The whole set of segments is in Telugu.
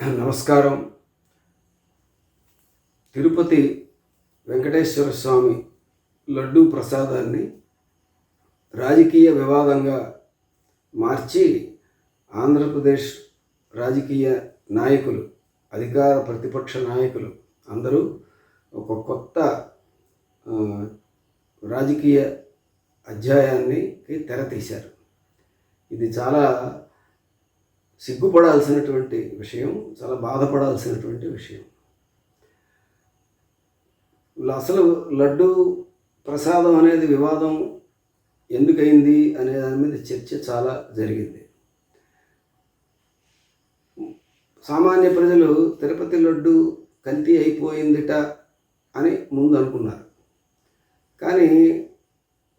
నమస్కారం. తిరుపతి వెంకటేశ్వర స్వామి లడ్డూ ప్రసాదాన్ని రాజకీయ వివాదంగా మార్చి ఆంధ్రప్రదేశ్ రాజకీయ నాయకులు, అధికార ప్రతిపక్ష నాయకులు అందరూ ఒక కొత్త రాజకీయ అధ్యాయానికి తెరతీశారు. ఇది చాలా సిగ్గుపడాల్సినటువంటి విషయం, చాలా బాధపడాల్సినటువంటి విషయం. అసలు లడ్డు ప్రసాదం అనేది వివాదం ఎందుకయింది అనే దాని మీద చర్చ చాలా జరిగింది. సామాన్య ప్రజలు తిరుపతి లడ్డు కల్తీ అయిపోయిందిట అని ముందు అనుకున్నారు. కానీ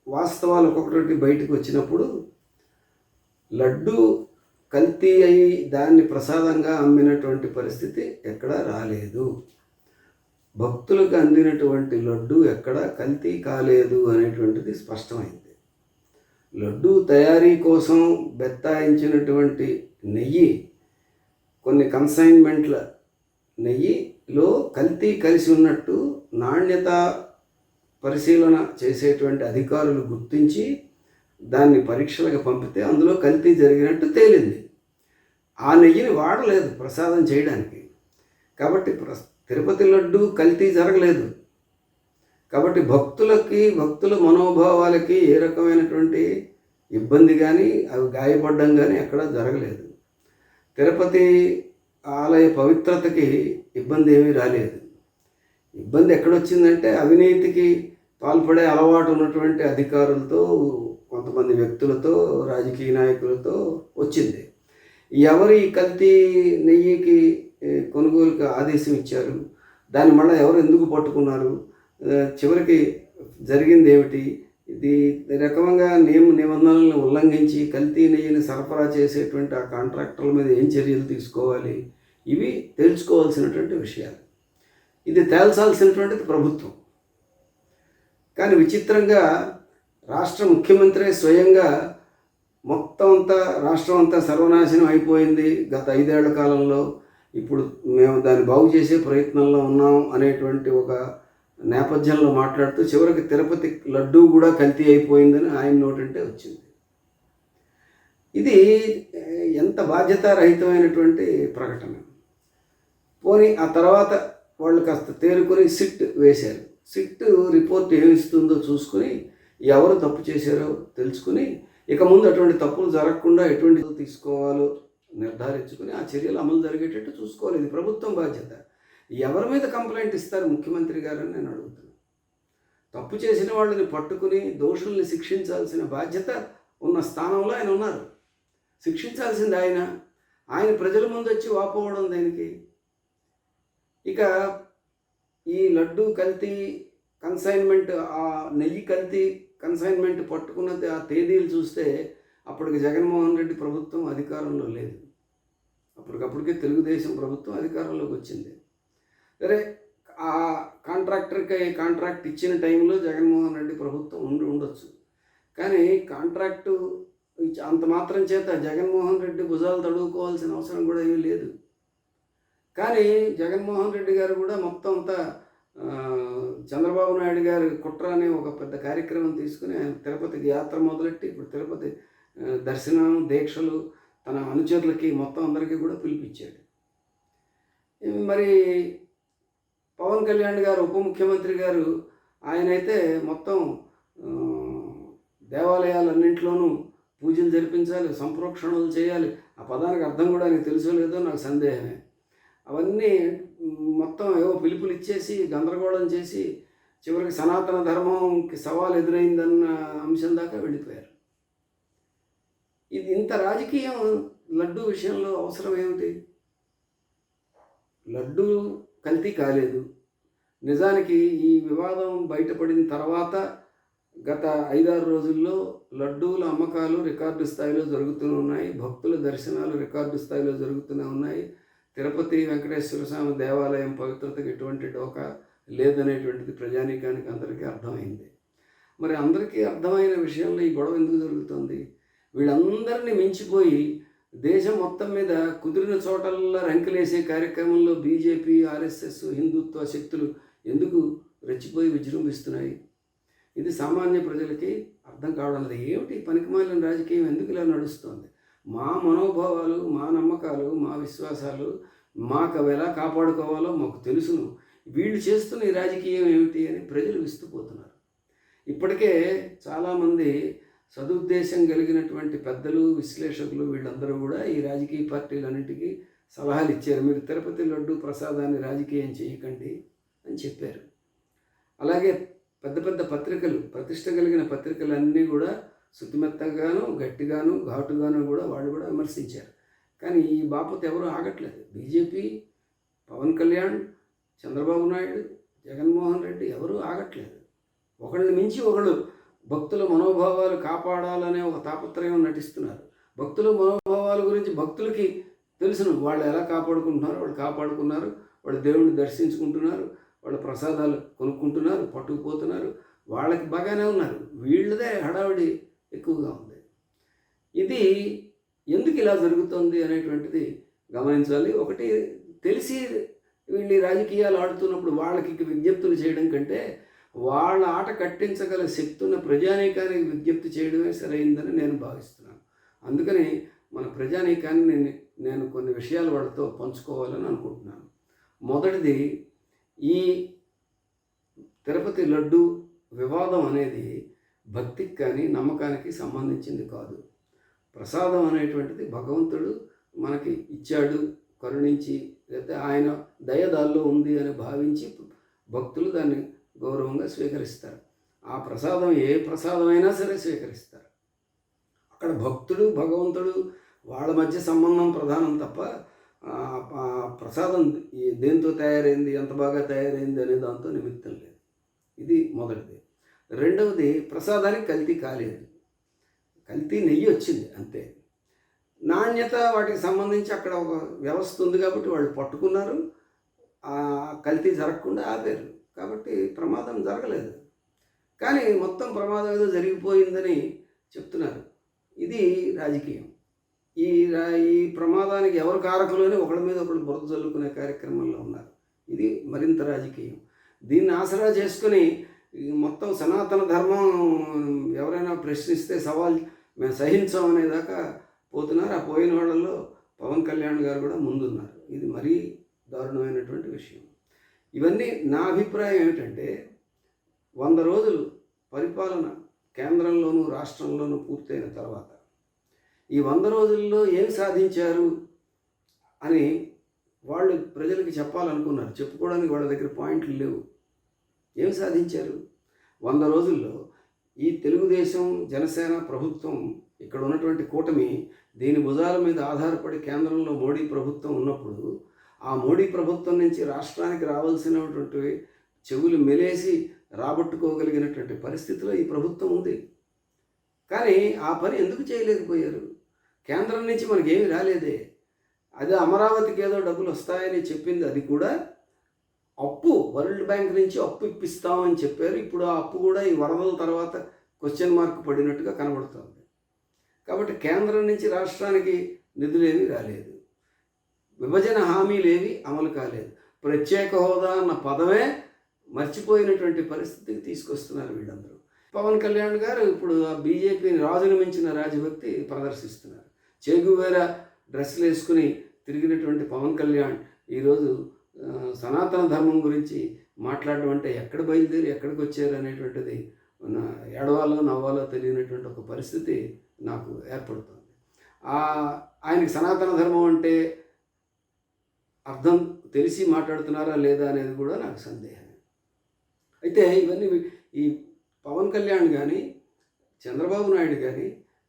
వాస్తవాలు ఒక్కొక్కటి బయటకు వచ్చినప్పుడు లడ్డు కల్తీ అయి దాన్ని ప్రసాదంగా అమ్మినటువంటి పరిస్థితి ఎక్కడా రాలేదు. భక్తులకు అందినటువంటి లడ్డు ఎక్కడా కల్తీ కాలేదు అనేటువంటిది స్పష్టమైంది. లడ్డు తయారీ కోసం బెత్తాయించినటువంటి నెయ్యి, కొన్ని కన్సైన్మెంట్ల నెయ్యిలో కల్తీ కలిసి ఉన్నట్టు నాణ్యత పరిశీలన చేసేటువంటి అధికారులు గుర్తించి దాన్ని పరీక్షలకు పంపితే అందులో కల్తీ జరిగినట్టు తేలింది. ఆ నెయ్యిని వాడలేదు ప్రసాదం చేయడానికి. కాబట్టి తిరుపతి లడ్డు కల్తీ జరగలేదు. కాబట్టి భక్తుల మనోభావాలకి ఏ రకమైనటువంటి ఇబ్బంది కానీ, అవి గాయపడడం కానీ ఎక్కడా జరగలేదు. తిరుపతి ఆలయ పవిత్రతకి ఇబ్బంది ఏమీ రాలేదు. ఇబ్బంది ఎక్కడొచ్చిందంటే అవినీతికి పాల్పడే అలవాటు ఉన్నటువంటి అధికారులతో, కొంతమంది వ్యక్తులతో, రాజకీయ నాయకులతో వచ్చింది. ఎవరు ఈ కల్తీ నెయ్యికి కొనుగోలుకి ఆదేశం ఇచ్చారు, దాన్ని మళ్ళీ ఎవరు ఎందుకు పట్టుకున్నారు, చివరికి జరిగింది ఏమిటి, ఇది రకంగా నిబంధనలను ఉల్లంఘించి కల్తీ నెయ్యిని సరఫరా చేసేటువంటి ఆ కాంట్రాక్టర్ల మీద ఏం చర్యలు తీసుకోవాలి, ఇవి తెలుసుకోవాల్సినటువంటి విషయాలు. ఇది తేల్చాల్సినటువంటిది ప్రభుత్వం. కానీ విచిత్రంగా రాష్ట్ర ముఖ్యమంత్రి స్వయంగా రాష్ట్రం అంతా సర్వనాశనం అయిపోయింది గత 5 ఏళ్ల కాలంలో, ఇప్పుడు మేము దాన్ని బాగు చేసే ప్రయత్నంలో ఉన్నాం అనేటువంటి ఒక నేపథ్యంలో మాట్లాడుతూ చివరికి తిరుపతి లడ్డూ కూడా కల్తీ అయిపోయిందని ఆయన నోటంటే వచ్చింది. ఇది ఎంత బాధ్యతారహితమైనటువంటి ప్రకటన. పోనీ ఆ తర్వాత వాళ్ళు కాస్త తేరుకొని సిట్ వేశారు. సిట్ రిపోర్ట్ ఏమిస్తుందో చూసుకుని ఎవరు తప్పు చేశారో తెలుసుకుని ఇక ముందు అటువంటి తప్పులు జరగకుండా ఎటువంటి తీసుకోవాలో నిర్ధారించుకుని ఆ చర్యలు అమలు జరిగేటట్టు చూసుకోవాలి. ఇది ప్రభుత్వం బాధ్యత. ఎవరి మీద కంప్లైంట్ ఇస్తారు ముఖ్యమంత్రి గారని నేను అడుగుతున్నాను. తప్పు చేసిన వాళ్ళని పట్టుకుని దోషుల్ని శిక్షించాల్సిన బాధ్యత ఉన్న స్థానంలో ఆయన ఉన్నారు. శిక్షించాల్సింది ఆయన ప్రజల ముందు వచ్చి వాపోవడం దేనికి? ఇక ఈ లడ్డు కల్తీ కన్సైన్మెంట్, ఆ నెయ్యి కల్తీ కన్సైన్మెంట్ పట్టుకున్నది ఆ తేదీలు చూస్తే అప్పటికి జగన్మోహన్ రెడ్డి ప్రభుత్వం అధికారంలో లేదు. అప్పటికప్పటికే తెలుగుదేశం ప్రభుత్వం అధికారంలోకి వచ్చింది. సరే, ఆ కాంట్రాక్టర్కి కాంట్రాక్ట్ ఇచ్చిన టైంలో జగన్మోహన్ రెడ్డి ప్రభుత్వం ఉండొచ్చు. కానీ కాంట్రాక్టు అంత మాత్రం చేత జగన్మోహన్ రెడ్డి భుజాలు తడువుకోవాల్సిన అవసరం కూడా ఏమీ లేదు. కానీ జగన్మోహన్ రెడ్డి గారు కూడా మొత్తం అంతా చంద్రబాబు నాయుడు గారి కుట్ర అనే ఒక పెద్ద కార్యక్రమం తీసుకుని ఆయన తిరుపతికి యాత్ర మొదలెట్టి ఇప్పుడు తిరుపతి దర్శనం, దీక్షలు తన అనుచరులకి మొత్తం అందరికీ కూడా పిలిపించాడు. మరి పవన్ కళ్యాణ్ గారు, ఉప ముఖ్యమంత్రి గారు, ఆయనైతే మొత్తం దేవాలయాలన్నింటిలోనూ పూజలు జరిపించాలి, సంప్రోక్షణలు చేయాలి. ఆ పదానికి అర్థం కూడా ఆయనకు తెలుసో లేదో నాకు సందేహమే. అవన్నీ మొత్తం ఏవో పిలుపులు ఇచ్చేసి గందరగోళం చేసి చివరికి సనాతన ధర్మంకి సవాల్ ఎదురైందన్న అంశం దాకా వెళ్ళిపోయారు. ఇది ఇంత రాజకీయం లడ్డు విషయంలో అవసరం ఏమిటి? లడ్డు కల్తీ కాలేదు. నిజానికి ఈ వివాదం బయటపడిన తర్వాత గత 5-6 రోజుల్లో లడ్డూల అమ్మకాలు రికార్డు స్థాయిలో జరుగుతూనే ఉన్నాయి. భక్తుల దర్శనాలు రికార్డు స్థాయిలో జరుగుతూనే ఉన్నాయి. తిరుపతి వెంకటేశ్వర స్వామి దేవాలయం పవిత్రతకు ఎటువంటి డోకా లేదనేటువంటిది ప్రజానీకానికి అందరికీ అర్థమైంది. మరి అందరికీ అర్థమైన విషయంలో ఈ గొడవ ఎందుకు జరుగుతుంది? వీళ్ళందరినీ మించిపోయి దేశం మొత్తం మీద కుదిరిన చోటల్లా రంకెలేసే కార్యక్రమంలో బీజేపీ, ఆర్ఎస్ఎస్, హిందుత్వ శక్తులు ఎందుకు రెచ్చిపోయి విజృంభిస్తున్నాయి? ఇది సామాన్య ప్రజలకి అర్థం కావడం లేదు. ఏమిటి పనికిమాలిన రాజకీయం ఎందుకు ఇలా నడుస్తుంది? మా మనోభావాలు, మా నమ్మకాలు, మా విశ్వాసాలు మాకు అవి ఎలా కాపాడుకోవాలో మాకు తెలుసును. వీళ్ళు చేస్తున్న ఈ రాజకీయం ఏమిటి అని ప్రజలు విస్తుపోతున్నారు. ఇప్పటికే చాలామంది సదుద్దేశం కలిగినటువంటి పెద్దలు, విశ్లేషకులు వీళ్ళందరూ కూడా ఈ రాజకీయ పార్టీలన్నింటికీ సలహాలు ఇచ్చారు. మీరు తిరుపతి లడ్డు ప్రసాదాన్ని రాజకీయం చేయకండి అని చెప్పారు. అలాగే పెద్ద పెద్ద పత్రికలు, ప్రతిష్ట కలిగిన పత్రికలన్నీ కూడా శుతిమెత్తగాను, గట్టిగాను, ఘాటుగాను కూడా వాళ్ళు కూడా విమర్శించారు. కానీ ఈ బాపత్ ఎవరు ఆగట్లేదు. బీజేపీ, పవన్ కళ్యాణ్, చంద్రబాబు నాయుడు, జగన్మోహన్ రెడ్డి ఎవరూ ఆగట్లేదు. ఒకళ్ళని మించి ఒకళ్ళు భక్తుల మనోభావాలు కాపాడాలనే ఒక తాపత్రయం నటిస్తున్నారు. భక్తుల మనోభావాల గురించి భక్తులకి తెలుసును. వాళ్ళు ఎలా కాపాడుకుంటున్నారు, వాళ్ళు కాపాడుకున్నారు, వాళ్ళు దేవుడిని దర్శించుకుంటున్నారు, వాళ్ళ ప్రసాదాలు కొనుక్కుంటున్నారు, పట్టుకుపోతున్నారు, వాళ్ళకి బాగానే ఉన్నారు. వీళ్ళదే హడావిడి ఎక్కువగా ఉంది. ఇది ఎందుకు ఇలా జరుగుతుంది అనేటువంటిది గమనించాలి. ఒకటి తెలిసి వీళ్ళు రాజకీయాలు ఆడుతున్నప్పుడు వాళ్ళకి విజ్ఞప్తులు చేయడం కంటే వాళ్ళ ఆట కట్టించగల శక్తి ఉన్న ప్రజానీకానికి విజ్ఞప్తి చేయడమే సరైందని నేను భావిస్తున్నాను. అందుకని మన ప్రజానీకాన్ని నేను కొన్ని విషయాలు వాళ్ళతో పంచుకోవాలని అనుకుంటున్నాను. మొదటిది, ఈ తిరుపతి లడ్డు వివాదం అనేది భక్తికి కానీ నమ్మకానికి సంబంధించింది కాదు. ప్రసాదం అనేటువంటిది భగవంతుడు మనకి ఇచ్చాడు, కరుణించి, లేకపోతే ఆయన దయదాల్లో ఉంది అని భావించి భక్తులు దాన్ని గౌరవంగా స్వీకరిస్తారు. ఆ ప్రసాదం ఏ ప్రసాదమైనా సరే స్వీకరిస్తారు. అక్కడ భక్తుడు, భగవంతుడు వాళ్ళ మధ్య సంబంధం ప్రధానం తప్ప ప్రసాదం దేంతో తయారైంది, ఎంత బాగా తయారైంది అనే దాంతో నిమిత్తం లేదు. ఇది మొదటిది. రెండవది, ప్రసాదానికి కల్తీ కాలేదు. కల్తీ నెయ్యి వచ్చింది అంతే. నాణ్యత వాటికి సంబంధించి అక్కడ ఒక వ్యవస్థ ఉంది కాబట్టి వాళ్ళు పట్టుకున్నారు, కల్తీ జరగకుండా ఆపారు. కాబట్టి ప్రమాదం జరగలేదు. కానీ మొత్తం ప్రమాదం ఏదో జరిగిపోయిందని చెప్తున్నారు. ఇది రాజకీయం. ఈ ప్రమాదానికి ఎవరు కారకులు అని ఒకళ్ళ మీద ఒకళ్ళు బురద చల్లుకునే కార్యక్రమంలో ఉన్నారు. ఇది మరింత రాజకీయం. దీన్ని ఆసరా చేసుకుని మొత్తం సనాతన ధర్మం ఎవరైనా ప్రశ్నిస్తే సవాల్ మేము సహించామనేదాకా పోతున్నారు. ఆ పోయిన వాళ్ళల్లో పవన్ కళ్యాణ్ గారు కూడా ముందున్నారు. ఇది మరీ దారుణమైనటువంటి విషయం. ఇవన్నీ నా అభిప్రాయం ఏమిటంటే, 100 రోజులు పరిపాలన కేంద్రంలోనూ రాష్ట్రంలోనూ పూర్తయిన తర్వాత ఈ 100 రోజుల్లో ఏం సాధించారు అని వాళ్ళు ప్రజలకి చెప్పాలనుకున్నారు. చెప్పుకోవడానికి వాళ్ళ దగ్గర పాయింట్లు లేవు. ఏం సాధించారు? 100 రోజుల్లో ఈ తెలుగుదేశం, జనసేన ప్రభుత్వం, ఇక్కడ ఉన్నటువంటి కూటమి, దీని భుజాల మీద ఆధారపడి కేంద్రంలో మోడీ ప్రభుత్వం ఉన్నప్పుడు ఆ మోడీ ప్రభుత్వం నుంచి రాష్ట్రానికి రావాల్సినటువంటి చెవులు మెలేసి రాబట్టుకోగలిగినటువంటి పరిస్థితిలో ఈ ప్రభుత్వం ఉంది. కానీ ఆ పని ఎందుకు చేయలేకపోయారు? కేంద్రం నుంచి మనకేమి రాలేదే. అదే అమరావతికి ఏదో డబ్బులు వస్తాయని చెప్పింది, అది కూడా అప్పు, వరల్డ్ బ్యాంక్ నుంచి అప్పు ఇప్పిస్తామని చెప్పారు. ఇప్పుడు ఆ అప్పు కూడా ఈ వరదల తర్వాత క్వశ్చన్ మార్క్ పడినట్టుగా కనబడుతుంది. కాబట్టి కేంద్రం నుంచి రాష్ట్రానికి నిధులేవి రాలేదు, విభజన హామీలేవి అమలు కాలేదు, ప్రత్యేక హోదా అన్న పదమే మర్చిపోయినటువంటి పరిస్థితికి తీసుకొస్తున్నారు వీళ్ళందరూ. పవన్ కళ్యాణ్ గారు ఇప్పుడు ఆ బీజేపీని రాజును మించిన రాజభక్తి ప్రదర్శిస్తున్నారు. చేగువేరా డ్రెస్సులు వేసుకుని తిరిగినటువంటి పవన్ కళ్యాణ్ ఈరోజు సనాతన ధర్మం గురించి మాట్లాడడం అంటే ఎక్కడ బయలుదేరి ఎక్కడికి వచ్చారు అనేటువంటిది ఏడవాలో నవ్వాలో తెలియనటువంటి ఒక పరిస్థితి నాకు ఏర్పడుతుంది. ఆయనకి సనాతన ధర్మం అంటే అర్థం తెలిసి మాట్లాడుతున్నారా లేదా అనేది కూడా నాకు సందేహమే. అయితే ఇవన్నీ ఈ పవన్ కళ్యాణ్ కానీ, చంద్రబాబు నాయుడు కానీ,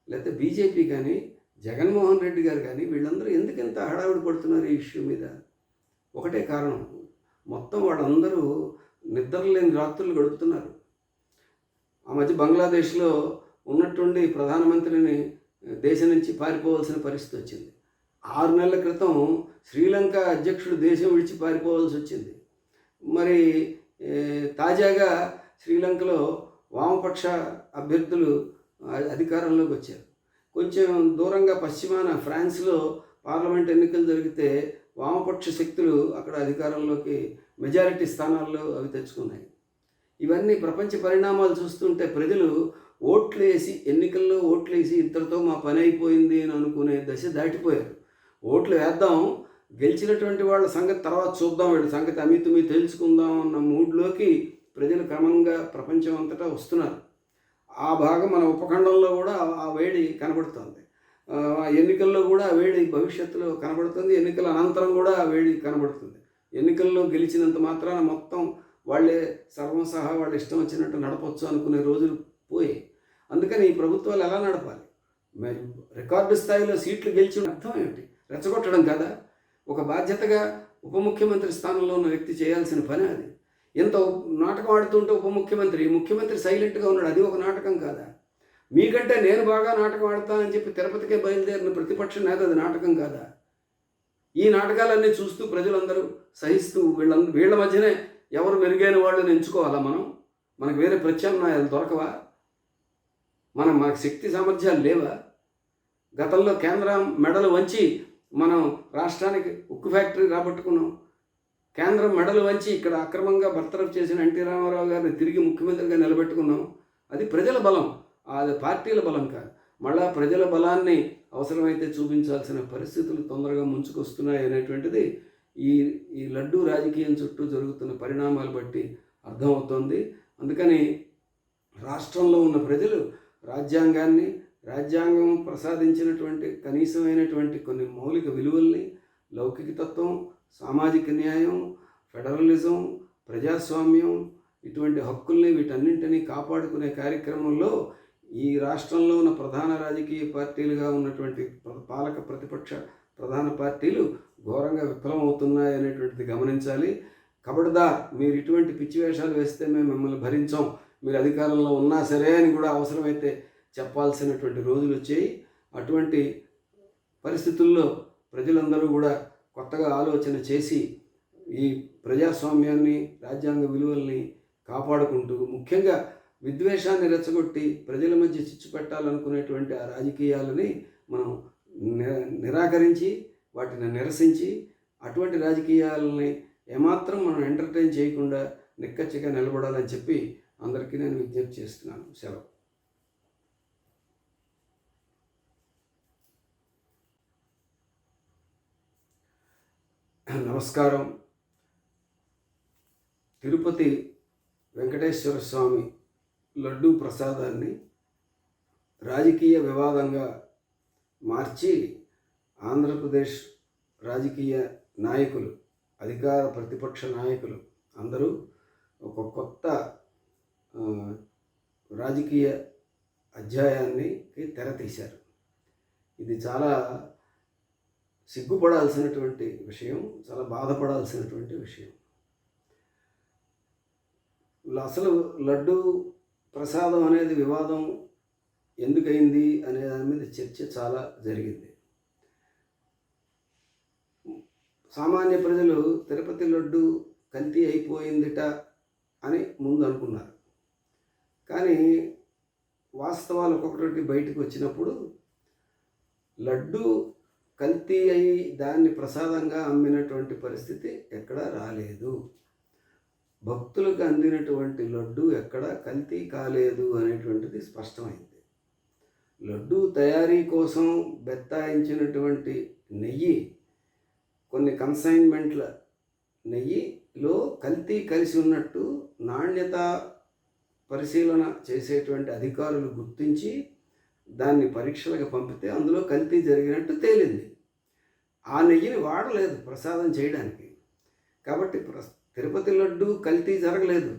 లేకపోతే బీజేపీ కానీ, జగన్మోహన్ రెడ్డి గారు కానీ, వీళ్ళందరూ ఎందుకంత హడావిడి పడుతున్నారు ఈ ఇష్యూ మీద? ఒకటే కారణం, మొత్తం వాళ్ళందరూ నిద్రలేని రాత్రులు గడుపుతున్నారు. ఆ మధ్య బంగ్లాదేశ్లో ఉన్నట్టుండి ప్రధానమంత్రిని దేశం నుంచి పారిపోవాల్సిన పరిస్థితి వచ్చింది. 6 నెలల క్రితం శ్రీలంక అధ్యక్షుడు దేశం విడిచి పారిపోవాల్సి వచ్చింది. మరి తాజాగా శ్రీలంకలో వామపక్ష అభ్యర్థులు అధికారంలోకి వచ్చారు. కొంచెం దూరంగా పశ్చిమాన ఫ్రాన్స్లో పార్లమెంట్ ఎన్నికలు జరిగితే వామపక్ష శక్తులు అక్కడ అధికారంలోకి మెజారిటీ స్థానాల్లో అవి తెచ్చుకున్నాయి. ఇవన్నీ ప్రపంచ పరిణామాలు చూస్తుంటే ప్రజలు ఎన్నికల్లో ఓట్లేసి ఇంతటితో మా పని అయిపోయింది అని అనుకునే దశ దాటిపోయారు. ఓట్లు వేద్దాం, గెలిచినటువంటి వాళ్ళ సంగతి తర్వాత చూద్దాం, వీళ్ళ సంగతి అమితుమి తెలుసుకుందాం అన్న మూడ్లోకి ప్రజలు క్రమంగా ప్రపంచం అంతటా వస్తున్నారు. ఆ భాగం మన ఉపఖండంలో కూడా ఆ వేడి కనబడుతుంది. ఎన్నికల్లో కూడా ఆ వేడి భవిష్యత్తులో కనబడుతుంది. ఎన్నికల అనంతరం కూడా ఆ వేడి కనబడుతుంది. ఎన్నికల్లో గెలిచినంత మాత్రాన మొత్తం వాళ్ళే సర్వం సహా వాళ్ళు ఇష్టం వచ్చినట్టు నడపచ్చు అనుకునే రోజులు పోయి, అందుకని ఈ ప్రభుత్వాలు ఎలా నడపాలి? మరి రికార్డు స్థాయిలో సీట్లు గెలిచి అర్థం ఏమిటి? రెచ్చగొట్టడం కదా. ఒక బాధ్యతగా ఉప ముఖ్యమంత్రి స్థానంలో ఉన్న వ్యక్తి చేయాల్సిన పని అది. ఎంత నాటకం ఆడుతుంటే ముఖ్యమంత్రి సైలెంట్గా ఉన్నాడు, అది ఒక నాటకం కాదా? మీకంటే నేను బాగా నాటకం ఆడతానని చెప్పి తిరుపతికే బయలుదేరిన ప్రతిపక్ష నేత అది నాటకం కాదా? ఈ నాటకాలన్నీ చూస్తూ ప్రజలందరూ సహిస్తూ వీళ్ళ మధ్యనే ఎవరు మెరుగైన వాళ్ళని ఎంచుకోవాలా? మనకు వేరే ప్రత్యామ్నాయాలు దొరకవా? మనకు శక్తి సామర్థ్యాలు లేవా? గతంలో కేంద్రం మెడలు వంచి మనం రాష్ట్రానికి ఉక్కు ఫ్యాక్టరీ రాబట్టుకున్నాం. కేంద్రం మెడలు వంచి ఇక్కడ అక్రమంగా బర్తరఫ్ చేసిన ఎన్టీ రామారావు గారిని తిరిగి ముఖ్యమంత్రిగా నిలబెట్టుకున్నాం. అది ప్రజల బలం, అది పార్టీల బలం కాదు. మళ్ళా ప్రజల బలాన్ని అవసరమైతే చూపించాల్సిన పరిస్థితులు తొందరగా ముంచుకొస్తున్నాయి అనేటువంటిది ఈ లడ్డూ రాజకీయం చుట్టూ జరుగుతున్న పరిణామాలు బట్టి అర్థమవుతోంది. అందుకని రాష్ట్రంలో ఉన్న ప్రజలు రాజ్యాంగం ప్రసాదించినటువంటి కనీసమైనటువంటి కొన్ని మౌలిక విలువల్ని, లౌకికతత్వం, సామాజిక న్యాయం, ఫెడరలిజం, ప్రజాస్వామ్యం, ఇటువంటి హక్కుల్ని వీటన్నింటినీ కాపాడుకునే కార్యక్రమంలో ఈ రాష్ట్రంలో ఉన్న ప్రధాన రాజకీయ పార్టీలుగా ఉన్నటువంటి పాలక ప్రతిపక్ష ప్రధాన పార్టీలు ఘోరంగా విఫలమవుతున్నాయి అనేటువంటిది గమనించాలి. ఖబర్దార్, మీరు ఇటువంటి పిచ్చి వేషాలు వేస్తే మేము మిమ్మల్ని భరించాం, మీరు అధికారంలో ఉన్నా సరే అని కూడా అవసరమైతే చెప్పాల్సినటువంటి రోజులు వచ్చాయి. అటువంటి పరిస్థితుల్లో ప్రజలందరూ కూడా కొత్తగా ఆలోచన చేసి ఈ ప్రజాస్వామ్యాన్ని, రాజ్యాంగ విలువల్ని కాపాడుకుంటూ, ముఖ్యంగా విద్వేషాన్ని రెచ్చగొట్టి ప్రజల మధ్య చిచ్చు పెట్టాలనుకునేటువంటి ఆ రాజకీయాలని మనం నిరాకరించి వాటిని నిరసించి అటువంటి రాజకీయాలని ఏమాత్రం మనం ఎంటర్టైన్ చేయకుండా నిక్కచ్చిగా నిలబడాలని చెప్పి అందరికీ నేను విజ్ఞప్తి చేస్తున్నాను. సెలవు. నమస్కారం. తిరుపతి వెంకటేశ్వర స్వామి లడ్డూ ప్రసాదాన్ని రాజకీయ వివాదంగా మార్చి ఆంధ్రప్రదేశ్ రాజకీయ నాయకులు, అధికార ప్రతిపక్ష నాయకులు అందరూ ఒక కొత్త రాజకీయ అధ్యాయానికి తెరతీశారు. ఇది చాలా సిగ్గుపడాల్సినటువంటి విషయం, చాలా బాధపడాల్సినటువంటి విషయం. అసలు లడ్డూ ప్రసాదం అనేది వివాదం ఎందుకైంది అనే దాని మీద చర్చ చాలా జరిగింది. సామాన్య ప్రజలు తిరుపతి లడ్డు కల్తీ అయిపోయిందిట అని ముందు అనుకున్నారు. కానీ వాస్తవాలు ఒక్కొక్కటి బయటకు వచ్చినప్పుడు లడ్డు కల్తీ అయి దాన్ని ప్రసాదంగా అమ్మినటువంటి పరిస్థితి ఎక్కడా రాలేదు. భక్తులకు అందినటువంటి లడ్డు ఎక్కడ కల్తీ కాలేదు అనేటువంటిది స్పష్టమైంది. లడ్డు తయారీ కోసం బెత్తాయించినటువంటి నెయ్యి, కొన్ని కన్సైన్మెంట్ల నెయ్యిలో కల్తీ కలిసి ఉన్నట్టు నాణ్యత పరిశీలన చేసేటువంటి అధికారులు గుర్తించి దాన్ని పరీక్షలకు పంపితే అందులో కల్తీ జరిగినట్టు తేలింది. ఆ నెయ్యిని వాడలేదు ప్రసాదం చేయడానికి. కాబట్టి తిరుపతి లడ్డు కల్తీ జరగలేదు.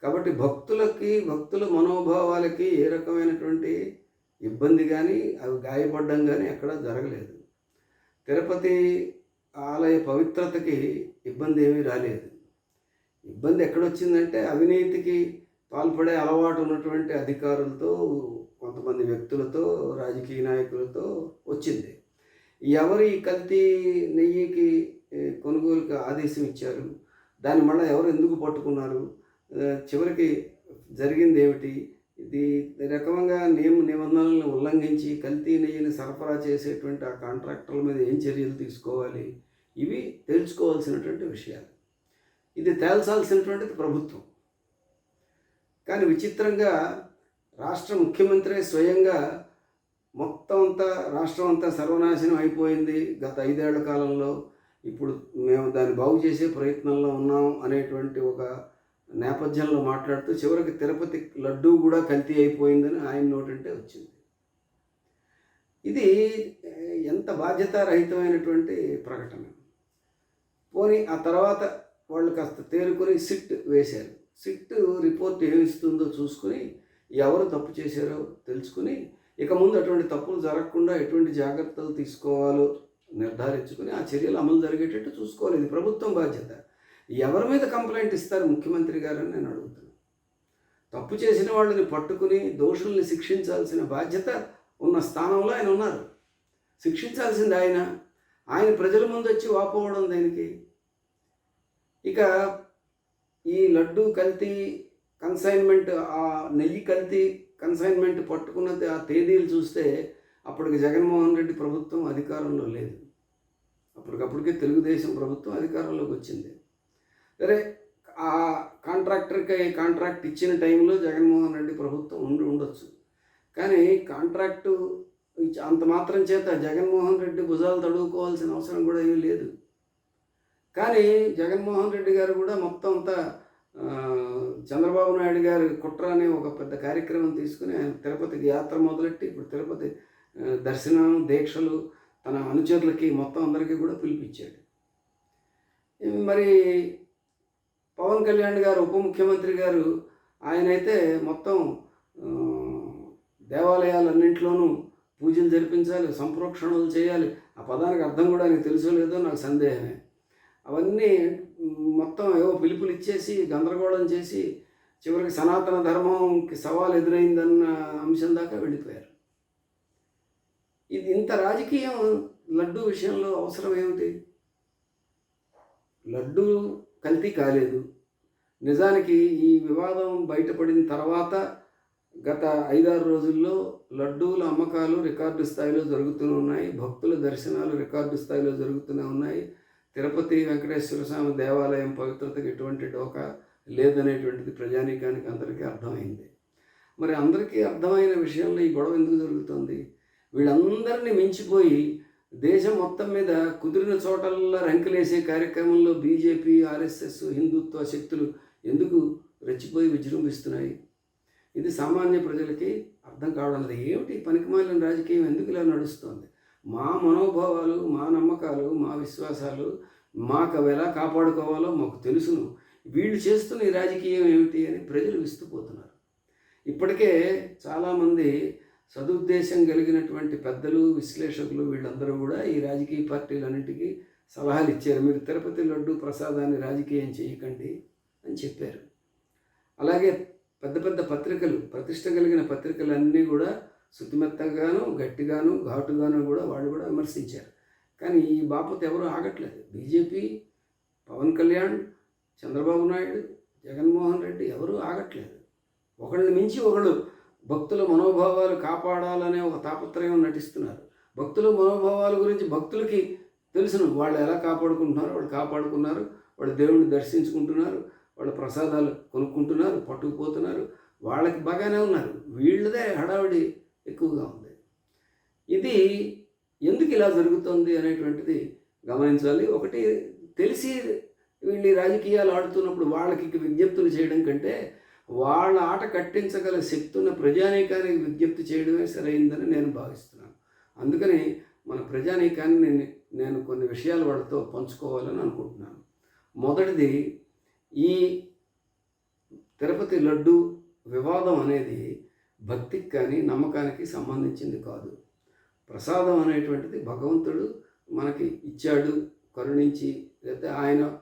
కాబట్టి భక్తుల మనోభావాలకి ఏ రకమైనటువంటి ఇబ్బంది కానీ, అవి గాయపడడం కానీ ఎక్కడా జరగలేదు. తిరుపతి ఆలయ పవిత్రతకి ఇబ్బంది ఏమీ రాలేదు. ఇబ్బంది ఎక్కడొచ్చిందంటే అవినీతికి పాల్పడే అలవాటు ఉన్నటువంటి అధికారులతో, కొంతమంది వ్యక్తులతో, రాజకీయ నాయకులతో వచ్చింది. ఎవరు ఈ కల్తీ నెయ్యికి కొనుగోలుకి ఆదేశం ఇచ్చారు, దాన్ని మళ్ళీ ఎవరు ఎందుకు పట్టుకున్నారు, చివరికి జరిగింది ఏమిటి, ఇది రకంగా నిబంధనలను ఉల్లంఘించి కల్తీ నెయ్యిని సరఫరా చేసేటువంటి ఆ కాంట్రాక్టర్ల మీద ఏం చర్యలు తీసుకోవాలి, ఇవి తేల్చుకోవాల్సినటువంటి విషయాలు. ఇది తేల్చాల్సినటువంటిది ప్రభుత్వం. కానీ విచిత్రంగా రాష్ట్ర ముఖ్యమంత్రి స్వయంగా మొత్తం అంతా రాష్ట్రం అంతా సర్వనాశనం అయిపోయింది గత 5 ఏళ్ల కాలంలో, ఇప్పుడు మేము దాన్ని బాగు చేసే ప్రయత్నంలో ఉన్నాం అనేటువంటి ఒక నేపథ్యంలో మాట్లాడుతూ చివరికి తిరుపతి లడ్డూ కూడా కల్తీ అయిపోయిందని ఆయన నోటంటే వచ్చింది. ఇది ఎంత బాధ్యతారహితమైనటువంటి ప్రకటన. పోనీ ఆ తర్వాత వాళ్ళు కాస్త తేరుకొని సిట్ వేశారు. సిట్ రిపోర్ట్ ఏమిస్తుందో చూసుకుని ఎవరు తప్పు చేశారో తెలుసుకుని ఇక ముందు అటువంటి తప్పులు జరగకుండా ఎటువంటి జాగ్రత్తలు తీసుకోవాలో నిర్ధారించుకుని ఆ చర్యలు అమలు జరిగేటట్టు చూసుకోవాలి. ఇది ప్రభుత్వం బాధ్యత. ఎవరి మీద కంప్లైంట్ ఇస్తారు ముఖ్యమంత్రి గారని నేను అడుగుతున్నాను. తప్పు చేసిన వాళ్ళని పట్టుకుని దోషుల్ని శిక్షించాల్సిన బాధ్యత ఉన్న స్థానంలో ఆయన ఉన్నారు. శిక్షించాల్సింది ఆయన ప్రజల ముందు వచ్చి వాపోవడం దేనికి? ఇక ఈ లడ్డు కల్తీ కన్సైన్మెంట్, ఆ నెయ్యి కల్తీ కన్సైన్మెంట్ పట్టుకున్నది ఆ తేదీలు చూస్తే అప్పటికి జగన్మోహన్ రెడ్డి ప్రభుత్వం అధికారంలో లేదు. అప్పటికప్పటికే తెలుగుదేశం ప్రభుత్వం అధికారంలోకి వచ్చింది. సరే, ఆ కాంట్రాక్టర్కి కాంట్రాక్ట్ ఇచ్చిన టైంలో జగన్మోహన్ రెడ్డి ప్రభుత్వం ఉండొచ్చు. కానీ కాంట్రాక్టు అంత మాత్రం చేత జగన్మోహన్ రెడ్డి భుజాలు తడువుకోవాల్సిన అవసరం కూడా ఏమీ లేదు. కానీ జగన్మోహన్ రెడ్డి గారు కూడా మొత్తం అంతా చంద్రబాబు నాయుడు గారి కుట్ర అనే ఒక పెద్ద కార్యక్రమం తీసుకుని ఆయన తిరుపతికి యాత్ర మొదలెట్టి ఇప్పుడు తిరుపతి దర్శనం దీక్షలు తన అనుచరులకి మొత్తం అందరికీ కూడా పిలిపించాడు. మరి పవన్ కళ్యాణ్ గారు ఉప ముఖ్యమంత్రి గారు ఆయనైతే మొత్తం దేవాలయాలన్నింటిలోనూ పూజలు జరిపించాలి, సంప్రోక్షణలు చేయాలి. ఆ పదానికి అర్థం కూడా ఆయనకు తెలుసో లేదో నాకు సందేహమే. అవన్నీ మొత్తం ఏవో పిలుపులు ఇచ్చేసి గందరగోళం చేసి చివరికి సనాతన ధర్మంకి సవాల్ ఎదురైందన్న అంశం దాకా వెళ్ళిపోయారు. ఇది ఇంత రాజకీయం లడ్డూ విషయంలో అవసరం ఏమిటి? లడ్డూ కల్తీ కాలేదు. నిజానికి ఈ వివాదం బయటపడిన తర్వాత గత 5-6 రోజుల్లో లడ్డూల అమ్మకాలు రికార్డు స్థాయిలో జరుగుతూనే ఉన్నాయి. భక్తుల దర్శనాలు రికార్డు స్థాయిలో జరుగుతూనే ఉన్నాయి. తిరుపతి వెంకటేశ్వర స్వామి దేవాలయం పవిత్రతకు ఎటువంటి డోకా లేదనేటువంటిది ప్రజానీకానికి అందరికీ అర్థమైంది. మరి అందరికీ అర్థమైన విషయంలో ఈ గొడవ ఎందుకు జరుగుతుంది? వీళ్ళందరినీ మించిపోయి దేశం మొత్తం మీద కుదిరిన చోటల్లో రంకెలేసే కార్యక్రమంలో బీజేపీ, ఆర్ఎస్ఎస్, హిందుత్వ శక్తులు ఎందుకు రెచ్చిపోయి విజృంభిస్తున్నాయి? ఇది సామాన్య ప్రజలకి అర్థం కావడం లేదు. ఏమిటి పనికిమాలిన రాజకీయం ఎందుకు ఇలా నడుస్తుంది? మా మనోభావాలు, మా నమ్మకాలు, మా విశ్వాసాలు మాకు అవి ఎలా కాపాడుకోవాలో మాకు తెలుసును. వీళ్ళు చేస్తున్న ఈ రాజకీయం ఏమిటి అని ప్రజలు విస్తుపోతున్నారు. ఇప్పటికే చాలామంది సదుద్దేశం కలిగినటువంటి పెద్దలు, విశ్లేషకులు వీళ్ళందరూ కూడా ఈ రాజకీయ పార్టీలన్నింటికీ సలహాలు ఇచ్చారు. మీరు తిరుపతి లడ్డు ప్రసాదాన్ని రాజకీయం చేయకండి అని చెప్పారు. అలాగే పెద్ద పెద్ద పత్రికలు, ప్రతిష్ట కలిగిన పత్రికలన్నీ కూడా శుతిమెత్తగాను, గట్టిగాను, ఘాటుగాను కూడా వాళ్ళు కూడా విమర్శించారు. కానీ ఈ బాపత ఎవరు ఆగట్లేదు. బీజేపీ, పవన్ కళ్యాణ్, చంద్రబాబు నాయుడు, జగన్మోహన్ రెడ్డి ఎవరూ ఆగట్లేదు. ఒకళ్ళని మించి ఒకళ్ళు భక్తుల మనోభావాలు కాపాడాలనే ఒక తాపత్రయం నటిస్తున్నారు. భక్తుల మనోభావాల గురించి భక్తులకి తెలుసును. వాళ్ళు ఎలా కాపాడుకుంటున్నారు, వాళ్ళు కాపాడుకున్నారు, వాళ్ళు దేవుడిని దర్శించుకుంటున్నారు, వాళ్ళ ప్రసాదాలు కొనుక్కుంటున్నారు, పట్టుకుపోతున్నారు, వాళ్ళకి బాగానే ఉన్నారు. వీళ్ళదే హడావిడి ఎక్కువగా ఉంది. ఇది ఎందుకు ఇలా జరుగుతుంది అనేటువంటిది గమనించాలి. ఒకటి తెలిసి వీళ్ళు రాజకీయాలు ఆడుతున్నప్పుడు వాళ్ళకి విజ్ఞప్తులు చేయడం కంటే వాళ్ళ ఆట కట్టించగల శక్తి ఉన్న ప్రజానీకానికి విజ్ఞప్తి చేయడమే సరైందని నేను భావిస్తున్నాను. అందుకని మన ప్రజానీకాన్ని నేను కొన్ని విషయాలు వాళ్ళతో పంచుకోవాలని అనుకుంటున్నాను. మొదటిది, ఈ తిరుపతి లడ్డు వివాదం అనేది భక్తికి కానీ నమ్మకానికి సంబంధించింది కాదు. ప్రసాదం అనేటువంటిది భగవంతుడు మనకి ఇచ్చాడు, కరుణించి, లేకపోతే ఆయన